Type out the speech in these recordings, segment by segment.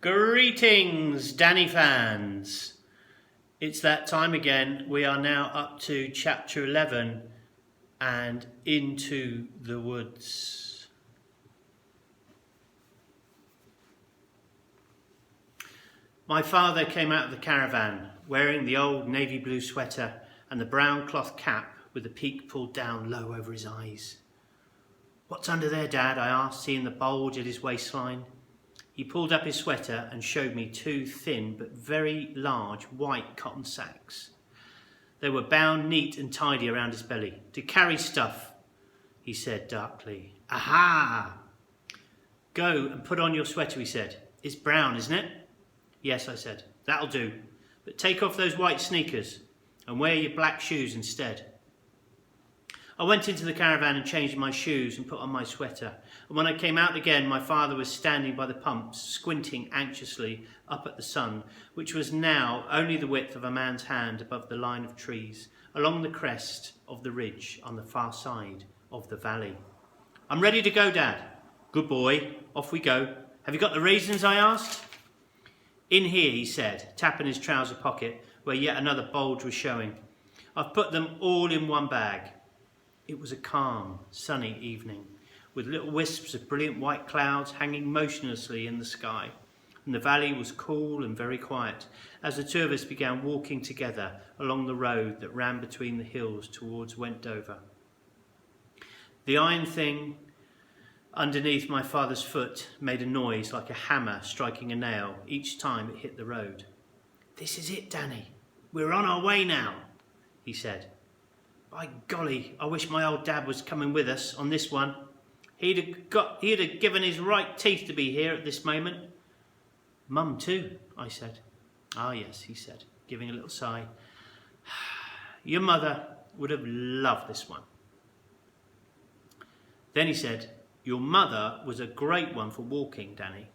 Greetings, Danny fans. It's that time again. We are now up to chapter 11 and into the woods. My father came out of the caravan wearing the old navy blue sweater and the brown cloth cap with the peak pulled down low over his eyes. "What's under there, Dad?" I asked, seeing the bulge at his waistline. He pulled up his sweater and showed me two thin but very large white cotton sacks. They were bound neat and tidy around his belly. "To carry stuff," he said darkly. "Aha!" "Go and put on your sweater," he said. "It's brown, isn't it?" "Yes," I said. "That'll do. But take off those white sneakers and wear your black shoes instead." I went into the caravan and changed my shoes and put on my sweater. And when I came out again, my father was standing by the pumps, squinting anxiously up at the sun, which was now only the width of a man's hand above the line of trees, along the crest of the ridge on the far side of the valley. "I'm ready to go, Dad." "Good boy, off we go. Have you got the raisins?" I asked. "In here," he said, tapping his trouser pocket, where yet another bulge was showing. "I've put them all in one bag." It was a calm, sunny evening, with little wisps of brilliant white clouds hanging motionlessly in the sky, and the valley was cool and very quiet as the two of us began walking together along the road that ran between the hills towards Wendover. The iron thing underneath my father's foot made a noise like a hammer striking a nail each time it hit the road. "This is it, Danny. We're on our way now," he said. "By golly, I wish my old dad was coming with us on this one. He'd have given his right teeth to be here at this moment." "Mum too," I said. "Ah yes," he said, giving a little sigh. "Your mother would have loved this one." Then he said, "Your mother was a great one for walking, Danny,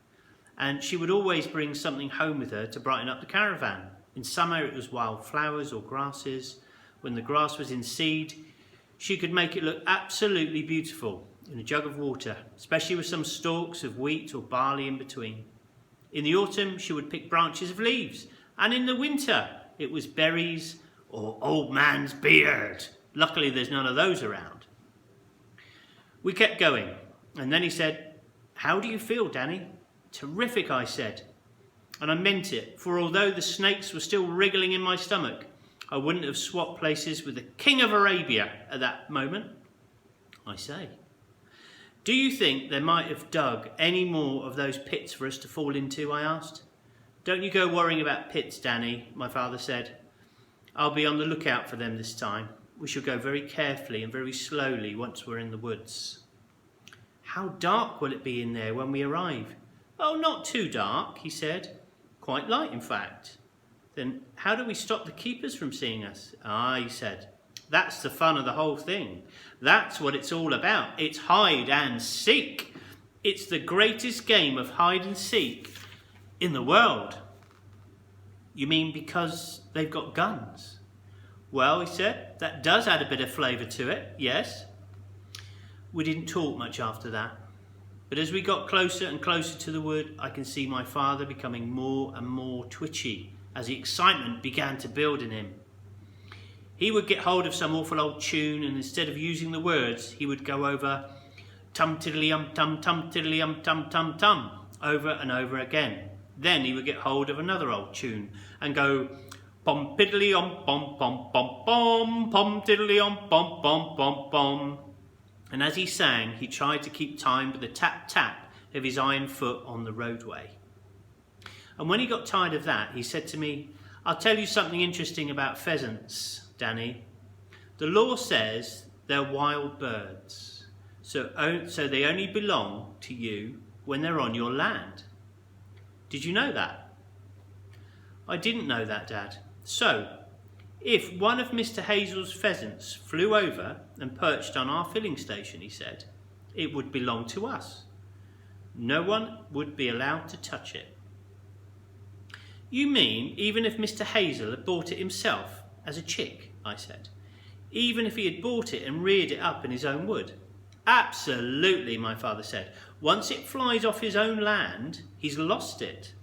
and she would always bring something home with her to brighten up the caravan. In summer it was wild flowers or grasses. When the grass was in seed, she could make it look absolutely beautiful in a jug of water, especially with some stalks of wheat or barley in between. In the autumn, she would pick branches of leaves, and in the winter, it was berries or old man's beard. Luckily, there's none of those around." We kept going, and then he said, "How do you feel, Danny?" "Terrific," I said, and I meant it, for although the snakes were still wriggling in my stomach, I wouldn't have swapped places with the King of Arabia at that moment. "I say, do you think they might have dug any more of those pits for us to fall into?" I asked. "Don't you go worrying about pits, Danny," my father said. "I'll be on the lookout for them this time. We shall go very carefully and very slowly once we're in the woods." "How dark will it be in there when we arrive?" "Oh, not too dark," he said. "Quite light, in fact." "Then how do we stop the keepers from seeing us?" "Ah," he said, "that's the fun of the whole thing. That's what it's all about. It's hide and seek. It's the greatest game of hide and seek in the world." "You mean because they've got guns?" "Well," he said, "that does add a bit of flavour to it, yes." We didn't talk much after that. But as we got closer and closer to the wood, I can see my father becoming more and more twitchy as the excitement began to build in him. He would get hold of some awful old tune, and instead of using the words, he would go over tum tiddly tum tiddly tum tum tum over and over again. Then he would get hold of another old tune and go pom piddly pom pom pom pom pom tiddly pom pom pom pom. And as he sang, he tried to keep time with the tap tap of his iron foot on the roadway. And when he got tired of that, he said to me, "I'll tell you something interesting about pheasants, Danny. The law says they're wild birds, so they only belong to you when they're on your land. Did you know that?" "I didn't know that, Dad. So, if one of Mr. Hazel's pheasants flew over and perched on our filling station," he said, "it would belong to us. No one would be allowed to touch it." "You mean even if Mr. Hazel had bought it himself as a chick?" I said. "Even if he had bought it and reared it up in his own wood?" "Absolutely," my father said. "Once it flies off his own land, he's lost it."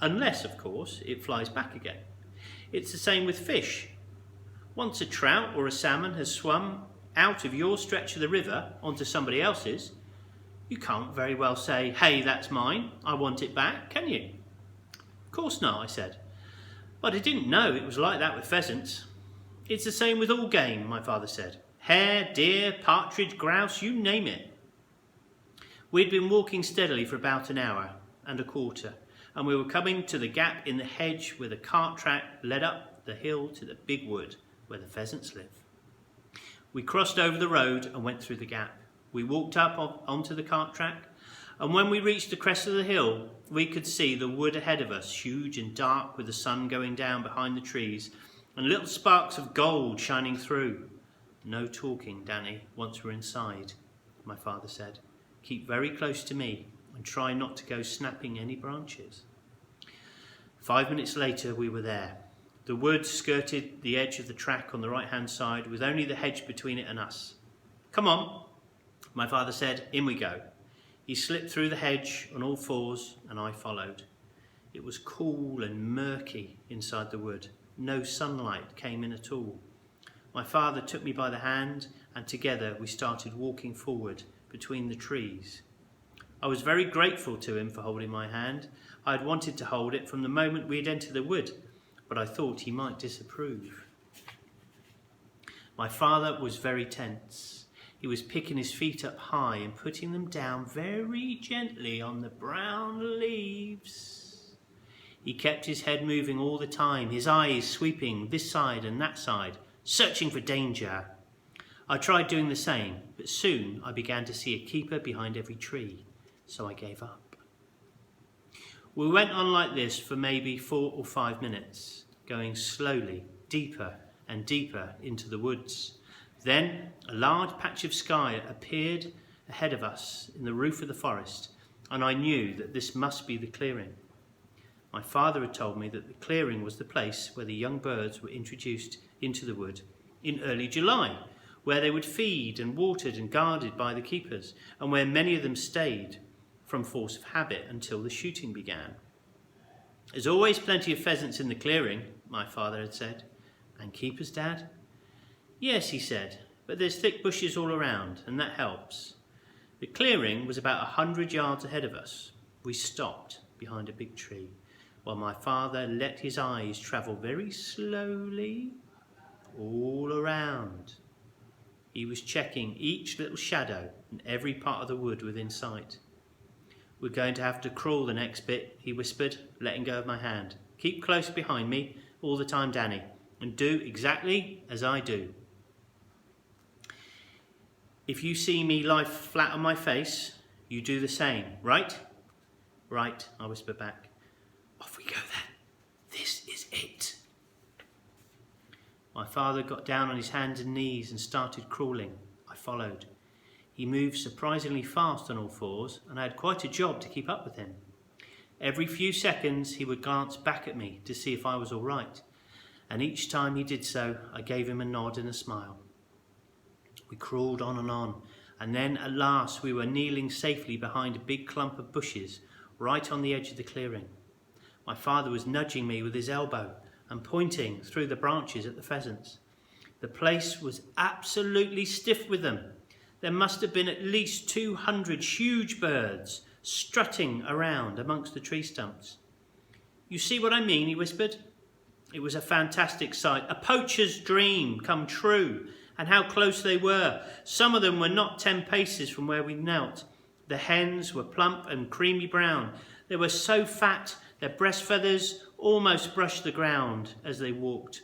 unless, of course, it flies back again. It's the same with fish. Once a trout or a salmon has swum out of your stretch of the river onto somebody else's, you can't very well say, "Hey, that's mine, I want it back," can you? Of course not, I said. But I didn't know it was like that with pheasants. It's the same with all game, my father said. Hare, deer, partridge, grouse, you name it. We'd been walking steadily for about an hour and a quarter, and we were coming to the gap in the hedge where the cart track led up the hill to the big wood where the pheasants live. We crossed over the road and went through the gap. We walked up onto the cart track, and when we reached the crest of the hill, we could see the wood ahead of us, huge and dark with the sun going down behind the trees and little sparks of gold shining through. "No talking, Danny, once we're inside," my father said. "Keep very close to me and try not to go snapping any branches." 5 minutes later, we were there. The wood skirted the edge of the track on the right-hand side with only the hedge between it and us. "Come on," my father said. "In we go." He slipped through the hedge on all fours and I followed. It was cool and murky inside the wood. No sunlight came in at all. My father took me by the hand and together we started walking forward between the trees. I was very grateful to him for holding my hand. I had wanted to hold it from the moment we had entered the wood, but I thought he might disapprove. My father was very tense. He was picking his feet up high and putting them down very gently on the brown leaves. He kept his head moving all the time, his eyes sweeping this side and that side, searching for danger. I tried doing the same, but soon I began to see a keeper behind every tree, so I gave up. We went on like this for maybe 4 or 5 minutes, going slowly, deeper and deeper into the woods. Then a large patch of sky appeared ahead of us in the roof of the forest, and I knew that this must be the clearing. My father had told me that the clearing was the place where the young birds were introduced into the wood in early July, where they would feed and watered and guarded by the keepers, and where many of them stayed from force of habit until the shooting began. "There's always plenty of pheasants in the clearing," my father had said. "And keepers, Dad?" "Yes," he said, "but there's thick bushes all around, and that helps." The clearing was about 100 yards ahead of us. We stopped behind a big tree, while my father let his eyes travel very slowly all around. He was checking each little shadow and every part of the wood within sight. "We're going to have to crawl the next bit," he whispered, letting go of my hand. "Keep close behind me all the time, Danny, and do exactly as I do. If you see me lie flat on my face, you do the same, right?" "Right," I whispered back. "Off we go then. This is it." My father got down on his hands and knees and started crawling. I followed. He moved surprisingly fast on all fours, and I had quite a job to keep up with him. Every few seconds he would glance back at me to see if I was all right, and each time he did so, I gave him a nod and a smile. We crawled on, and then at last we were kneeling safely behind a big clump of bushes right on the edge of the clearing. My father was nudging me with his elbow and pointing through the branches at the pheasants. The place was absolutely stiff with them. There must have been at least 200 huge birds strutting around amongst the tree stumps. "You see what I mean?" he whispered. It was a fantastic sight, a poacher's dream come true, and how close they were. Some of them were not 10 paces from where we knelt. The hens were plump and creamy brown. They were so fat their breast feathers almost brushed the ground as they walked.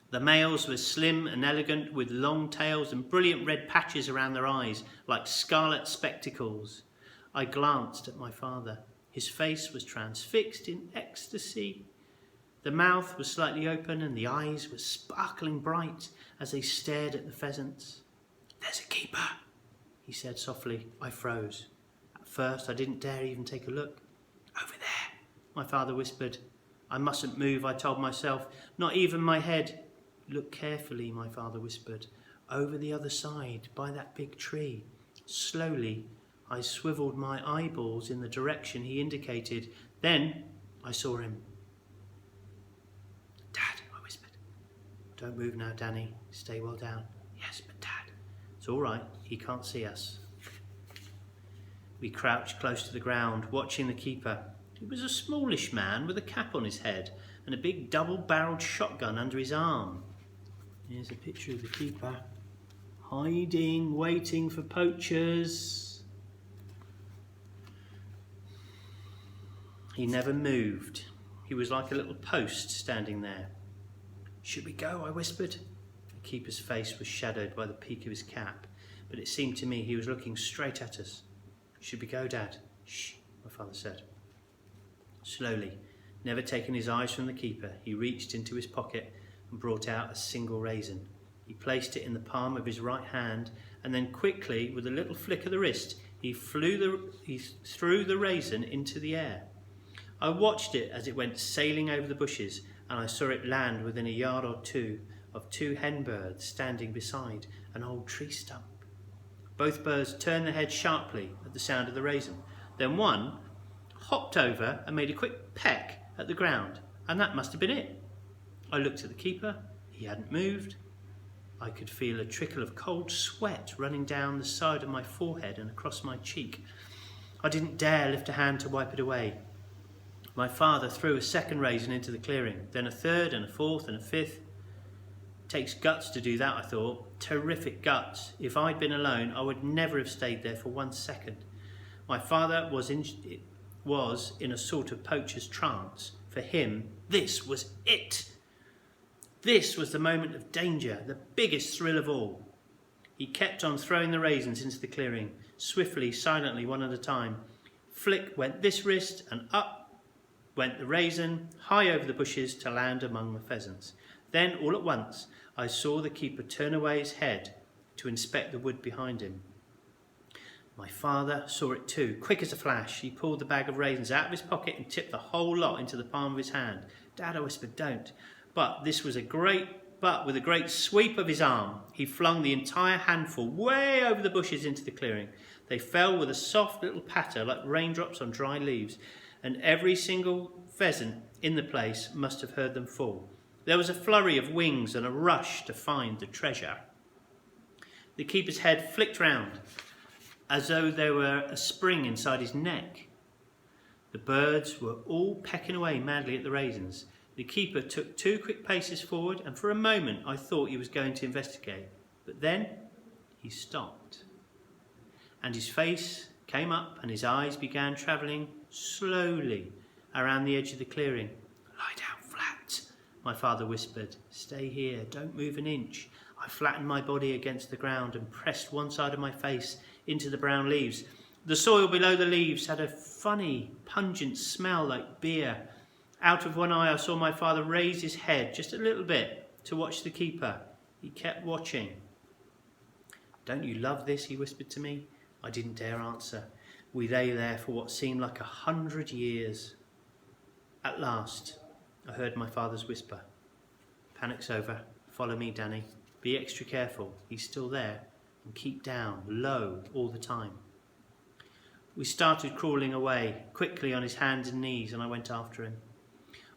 The males were slim and elegant, with long tails and brilliant red patches around their eyes like scarlet spectacles. I glanced at my father. His face was transfixed in ecstasy. The mouth was slightly open and the eyes were sparkling bright as they stared at the pheasants. "There's a keeper," he said softly. I froze. At first I didn't dare even take a look. "Over there," my father whispered. I mustn't move, I told myself, not even my head. "Look carefully," my father whispered. "Over the other side, by that big tree." Slowly I swiveled my eyeballs in the direction he indicated. Then I saw him. Dad, I whispered. Don't move now, Danny. Stay well down. Yes, but Dad. It's all right. He can't see us. We crouched close to the ground, watching the keeper. He was a smallish man with a cap on his head and a big double-barrelled shotgun under his arm. Here's a picture of the keeper, hiding, waiting for poachers. He never moved. He was like a little post standing there. Should we go? I whispered. The keeper's face was shadowed by the peak of his cap, but it seemed to me he was looking straight at us. Should we go, Dad? Shh, my father said. Slowly, never taking his eyes from the keeper, he reached into his pocket and brought out a single raisin. He placed it in the palm of his right hand, and then quickly, with a little flick of the wrist, he threw the raisin into the air. I watched it as it went sailing over the bushes, and I saw it land within a yard or two of two hen birds standing beside an old tree stump. Both birds turned their heads sharply at the sound of the raisin. Then one hopped over and made a quick peck at the ground, and that must have been it. I looked at the keeper. He hadn't moved. I could feel a trickle of cold sweat running down the side of my forehead and across my cheek. I didn't dare lift a hand to wipe it away. My father threw a second raisin into the clearing, then a third and a fourth and a fifth. Takes guts to do that, I thought. Terrific guts. If I'd been alone, I would never have stayed there for 1 second. My father was in a sort of poacher's trance. For him, this was it. This was the moment of danger, the biggest thrill of all. He kept on throwing the raisins into the clearing, swiftly, silently, one at a time. Flick went this wrist, and up went the raisin, high over the bushes to land among the pheasants. Then, all at once, I saw the keeper turn away his head to inspect the wood behind him. My father saw it too. Quick as a flash, he pulled the bag of raisins out of his pocket and tipped the whole lot into the palm of his hand. Dad, I whispered, don't. But with a great sweep of his arm, he flung the entire handful way over the bushes into the clearing. They fell with a soft little patter like raindrops on dry leaves, and every single pheasant in the place must have heard them fall. There was a flurry of wings and a rush to find the treasure. The keeper's head flicked round, as though there were a spring inside his neck. The birds were all pecking away madly at the raisins. The keeper took 2 quick paces forward, and for a moment I thought he was going to investigate. But then he stopped, and his face came up and his eyes began travelling slowly around the edge of the clearing. Lie down flat, my father whispered. Stay here, don't move an inch. I flattened my body against the ground and pressed one side of my face into the brown leaves. The soil below the leaves had a funny, pungent smell like beer. Out of one eye I saw my father raise his head just a little bit to watch the keeper. He kept watching. Don't you love this? He whispered to me. I didn't dare answer. We lay there for what seemed like 100 years. At last, I heard my father's whisper. Panic's over. Follow me, Danny. Be extra careful. He's still there. And keep down, low, all the time. We started crawling away, quickly on his hands and knees, and I went after him.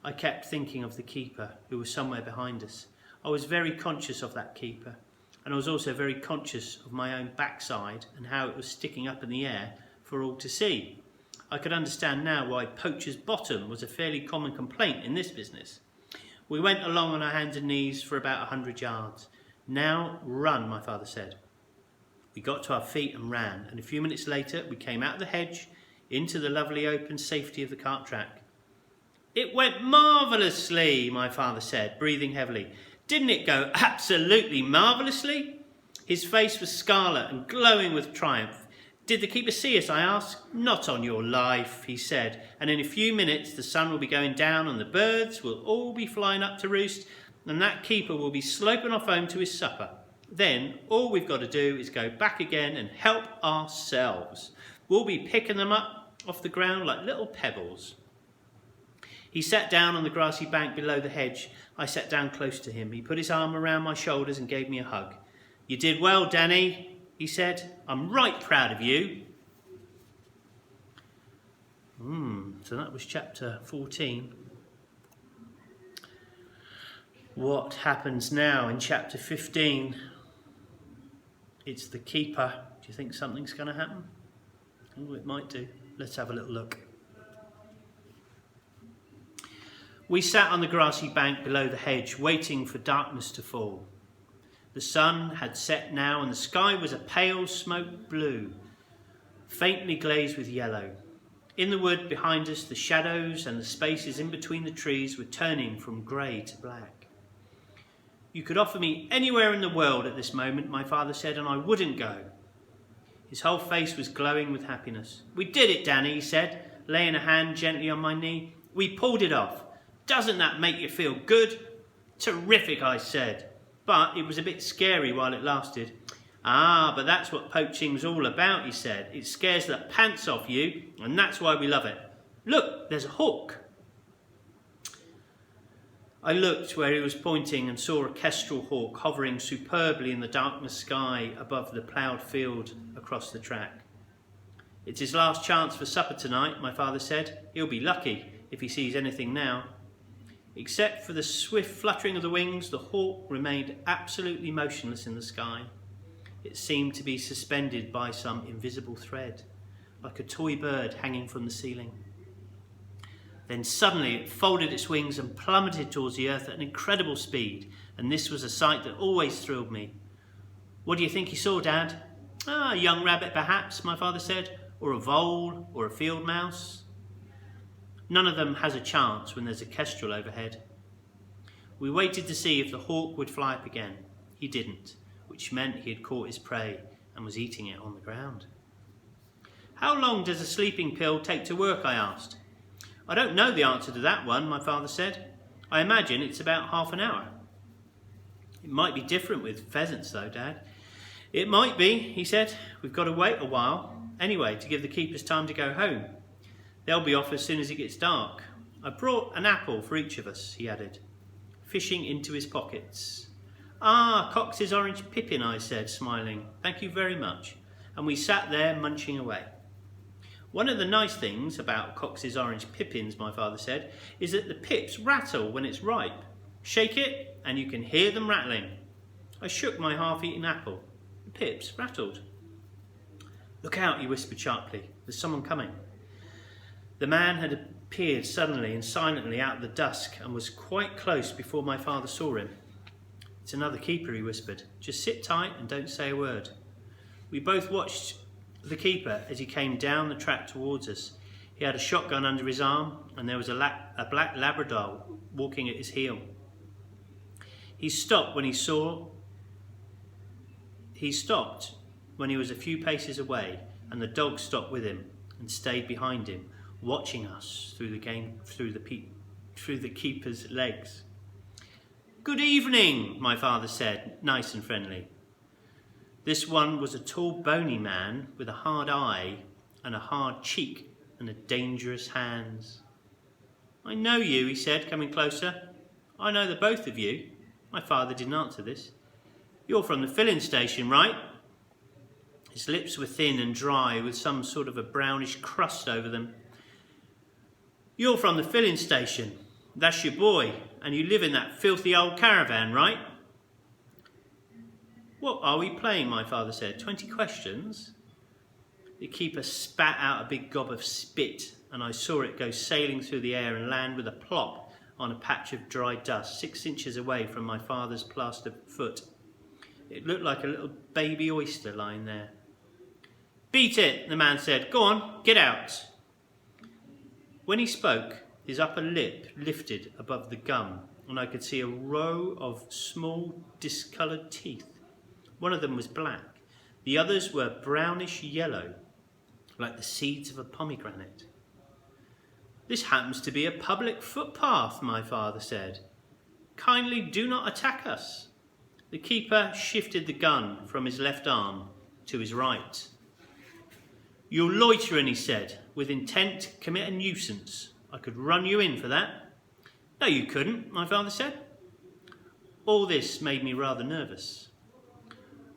I kept thinking of the keeper, who was somewhere behind us. I was very conscious of that keeper, and I was also very conscious of my own backside and how it was sticking up in the air for all to see. I could understand now why poacher's bottom was a fairly common complaint in this business. We went along on our hands and knees for about 100 yards. Now run, my father said. We got to our feet and ran, and a few minutes later we came out of the hedge into the lovely open safety of the cart track. It went marvellously, my father said, breathing heavily. Didn't it go absolutely marvellously? His face was scarlet and glowing with triumph. Did the keeper see us? I asked. Not on your life, he said, and in a few minutes the sun will be going down and the birds will all be flying up to roost, and that keeper will be sloping off home to his supper. Then all we've got to do is go back again and help ourselves. We'll be picking them up off the ground like little pebbles. He sat down on the grassy bank below the hedge. I sat down close to him. He put his arm around my shoulders and gave me a hug. You did well, Danny, he said. I'm right proud of you. So that was chapter 14. What happens now in chapter 15? It's the keeper. Do you think something's going to happen? Oh, it might do. Let's have a little look. We sat on the grassy bank below the hedge, waiting for darkness to fall. The sun had set now, and the sky was a pale smoke blue, faintly glazed with yellow. In the wood behind us, the shadows and the spaces in between the trees were turning from grey to black. You could offer me anywhere in the world at this moment, my father said, and I wouldn't go. His whole face was glowing with happiness. We did it, Danny, he said, laying a hand gently on my knee. We pulled it off. Doesn't that make you feel good? Terrific, I said, but it was a bit scary while it lasted. Ah, but that's what poaching's all about, he said. It scares the pants off you, and that's why we love it. Look, there's a hawk. I looked where he was pointing and saw a kestrel hawk hovering superbly in the darkness sky above the ploughed field across the track. It's his last chance for supper tonight, my father said. He'll be lucky if he sees anything now. Except for the swift fluttering of the wings, the hawk remained absolutely motionless in the sky. It seemed to be suspended by some invisible thread, like a toy bird hanging from the ceiling. Then suddenly it folded its wings and plummeted towards the earth at an incredible speed, and this was a sight that always thrilled me. What do you think he saw, Dad? A young rabbit perhaps, my father said, or a vole, or a field mouse. None of them has a chance when there's a kestrel overhead. We waited to see if the hawk would fly up again. He didn't, which meant he had caught his prey and was eating it on the ground. How long does a sleeping pill take to work, I asked. I don't know the answer to that one, my father said. I imagine it's about half an hour. It might be different with pheasants though, Dad. It might be, he said. We've got to wait a while, anyway, to give the keepers time to go home. They'll be off as soon as it gets dark. I brought an apple for each of us, he added, fishing into his pockets. Ah, Cox's orange pippin, I said, smiling. Thank you very much. And we sat there munching away. One of the nice things about Cox's orange pippins, my father said, is that the pips rattle when it's ripe. Shake it and you can hear them rattling. I shook my half-eaten apple. The pips rattled. Look out, he whispered sharply. There's someone coming. The man had appeared suddenly and silently out of the dusk and was quite close before my father saw him. It's another keeper, he whispered. Just sit tight and don't say a word. We both watched the keeper as he came down the track towards us. He had a shotgun under his arm and there was a black Labrador walking at his heel. He stopped when he was a few paces away, and the dog stopped with him and stayed behind him, watching us through the keeper's legs. Good evening, my father said, nice and friendly. This one was a tall, bony man with a hard eye and a hard cheek and a dangerous hands. I know you, he said, coming closer. I know the both of you. My father didn't answer this. You're from the filling station, right? His lips were thin and dry with some sort of a brownish crust over them. You're from the filling station. That's your boy, and you live in that filthy old caravan, right? What are we playing, my father said. 20 questions? The keeper spat out a big gob of spit, and I saw it go sailing through the air and land with a plop on a patch of dry dust 6 inches away from my father's plastered foot. It looked like a little baby oyster lying there. Beat it, the man said. Go on, get out. When he spoke, his upper lip lifted above the gum, and I could see a row of small, discoloured teeth. One of them was black. The others were brownish yellow, like the seeds of a pomegranate. This happens to be a public footpath, my father said. Kindly do not attack us. The keeper shifted the gun from his left arm to his right. You're loitering, he said, with intent to commit a nuisance. I could run you in for that. No, you couldn't, my father said. All this made me rather nervous.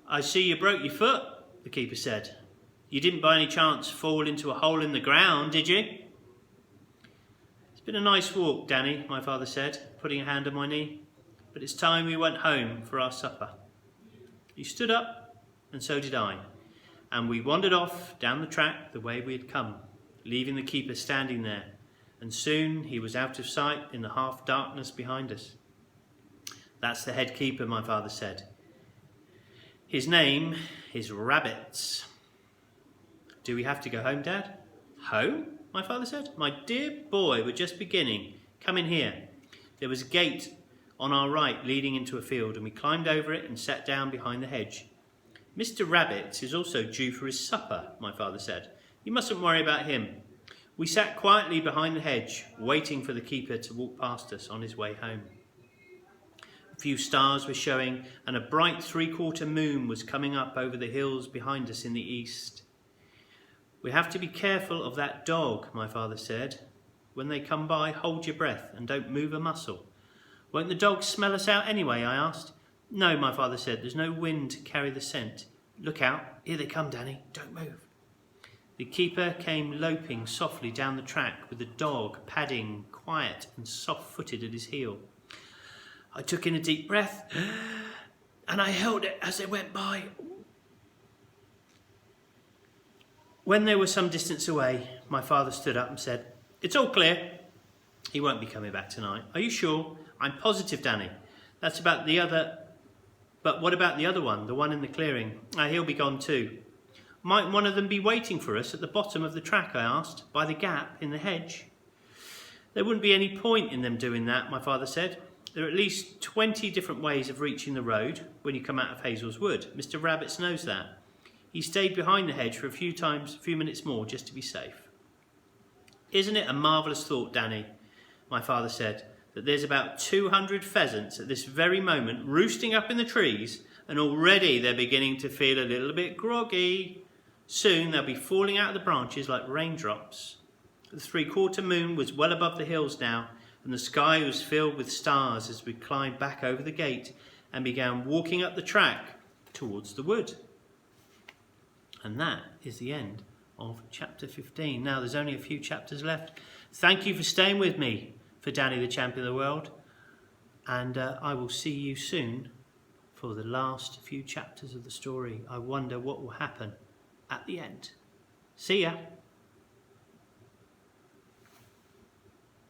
I see you broke your foot, the keeper said. You didn't by any chance fall into a hole in the ground, did you? Been a nice walk, Danny, my father said, putting a hand on my knee, but it's time we went home for our supper. He stood up, and so did I, and we wandered off down the track the way we had come, leaving the keeper standing there, and soon he was out of sight in the half-darkness behind us. That's the head keeper, my father said. His name is Rabbits. Do we have to go home, Dad? Home? My father said. My dear boy, we're just beginning. Come in here. There was a gate on our right leading into a field, and we climbed over it and sat down behind the hedge. Mr. Rabbit is also due for his supper, my father said. You mustn't worry about him. We sat quietly behind the hedge, waiting for the keeper to walk past us on his way home. A few stars were showing, and a bright three-quarter moon was coming up over the hills behind us in the east. We have to be careful of that dog, my father said. When they come by, hold your breath and don't move a muscle. Won't the dog smell us out anyway, I asked. No, my father said, there's no wind to carry the scent. Look out, here they come, Danny, don't move. The keeper came loping softly down the track with the dog padding quiet and soft-footed at his heel. I took in a deep breath and I held it as they went by. When they were some distance away, my father stood up and said, It's all clear. He won't be coming back tonight. Are you sure? I'm positive, Danny. That's about the other... But what about the other one, the one in the clearing? He'll be gone too. Might one of them be waiting for us at the bottom of the track, I asked, by the gap in the hedge? There wouldn't be any point in them doing that, my father said. There are at least 20 different ways of reaching the road when you come out of Hazel's Wood. Mr. Rabbit knows that. He stayed behind the hedge for a few minutes more just to be safe. Isn't it a marvellous thought, Danny, my father said, that there's about 200 pheasants at this very moment roosting up in the trees, and already they're beginning to feel a little bit groggy. Soon they'll be falling out of the branches like raindrops. The three-quarter moon was well above the hills now, and the sky was filled with stars as we climbed back over the gate and began walking up the track towards the wood. And that is the end of chapter 15. Now there's only a few chapters left. Thank you for staying with me for Danny the Champion of the World, and I will see you soon for the last few chapters of the story. I wonder what will happen at the end. See ya.